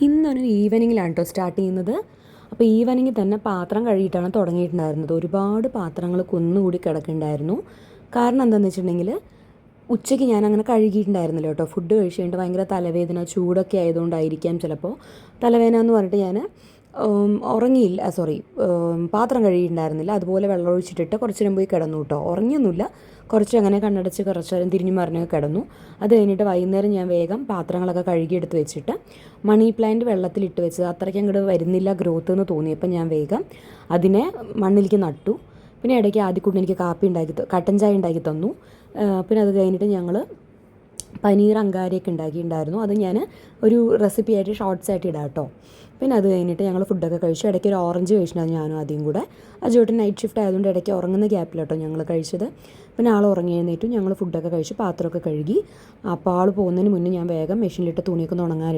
ഇന്നൊരു ഈവനിങ്ങിലാണ് കേട്ടോ സ്റ്റാർട്ട് ചെയ്യുന്നത്. അപ്പോൾ ഈവനിങ്ങിൽ തന്നെ പാത്രം കഴുകിയിട്ടാണ് തുടങ്ങിയിട്ടുണ്ടായിരുന്നത്. ഒരുപാട് പാത്രങ്ങൾ കുന്നുകൂടി കിടക്കുന്നുണ്ടായിരുന്നു. കാരണം എന്താണെന്ന് വെച്ചിട്ടുണ്ടെങ്കിൽ ഉച്ചയ്ക്ക് ഞാൻ അങ്ങനെ കഴുകിയിട്ടുണ്ടായിരുന്നില്ല കേട്ടോ. ഫുഡ് കഴിച്ച് കഴിഞ്ഞിട്ട് ഭയങ്കര തലവേദന, ചൂടൊക്കെ ആയതുകൊണ്ടായിരിക്കാം ചിലപ്പോൾ. തലവേദന എന്ന് പറഞ്ഞിട്ട് ഞാൻ ഉറങ്ങിയില്ല, പാത്രം കഴുകിയിട്ടുണ്ടായിരുന്നില്ല. അതുപോലെ വെള്ളം ഒഴിച്ചിട്ടിട്ട് കുറച്ച് നേരം പോയി കിടന്നു കേട്ടോ. ഉറങ്ങിയൊന്നുമില്ല, കുറച്ച് അങ്ങനെ കണ്ണടച്ച് കുറച്ച് നേരം തിരിഞ്ഞു മറിഞ്ഞൊക്കെ കിടന്നു. അത് കഴിഞ്ഞിട്ട് വൈകുന്നേരം ഞാൻ വേഗം പാത്രങ്ങളൊക്കെ കഴുകിയെടുത്ത് വെച്ചിട്ട് മണി പ്ലാന്റ് വെള്ളത്തിലിട്ട് വെച്ചത് അത്രയ്ക്ക് അങ്ങോട്ട് വരുന്നില്ല ഗ്രോത്ത് എന്ന് തോന്നിയപ്പോൾ ഞാൻ വേഗം അതിനെ മണ്ണിലേക്ക് നട്ടു. പിന്നെ ഇടയ്ക്ക് ആദ്യക്കൂട്ടി എനിക്ക് കട്ടൻ ചായ ഉണ്ടാക്കി തന്നു. പിന്നെ അത് കഴിഞ്ഞിട്ട് ഞങ്ങൾ പനീർ അങ്കാരിയൊക്കെ ഉണ്ടാക്കിയിട്ടുണ്ടായിരുന്നു. അത് ഞാൻ ഒരു റെസിപ്പി ആയിട്ട് ഷോർട്സ് ആയിട്ട് ഇടാം കേട്ടോ. പിന്നെ അത് കഴിഞ്ഞിട്ട് ഞങ്ങൾ ഫുഡൊക്കെ കഴിച്ചു. ഇടയ്ക്ക് ഒരു ഓറഞ്ച് കഴിച്ചിട്ടുണ്ടായിരുന്നു ഞാനും ആദ്യം കൂടെ. അജുവേട്ടൻ നൈറ്റ് ഷിഫ്റ്റ് ആയതുകൊണ്ട് ഇടയ്ക്ക് ഉറങ്ങുന്ന ഗ്യാപ്പിലാട്ടോ ഞങ്ങൾ കഴിച്ചത്. പിന്നെ ആൾ ഉറങ്ങി എഴുന്നേറ്റു. ഞങ്ങൾ ഫുഡൊക്കെ കഴിച്ചു, പാത്രമൊക്കെ കഴുകി. അപ്പോൾ ആൾ പോകുന്നതിന് മുന്നേ ഞാൻ വേഗം മെഷീനിലിട്ട് തുണിയൊക്കെ ഉണങ്ങാൻ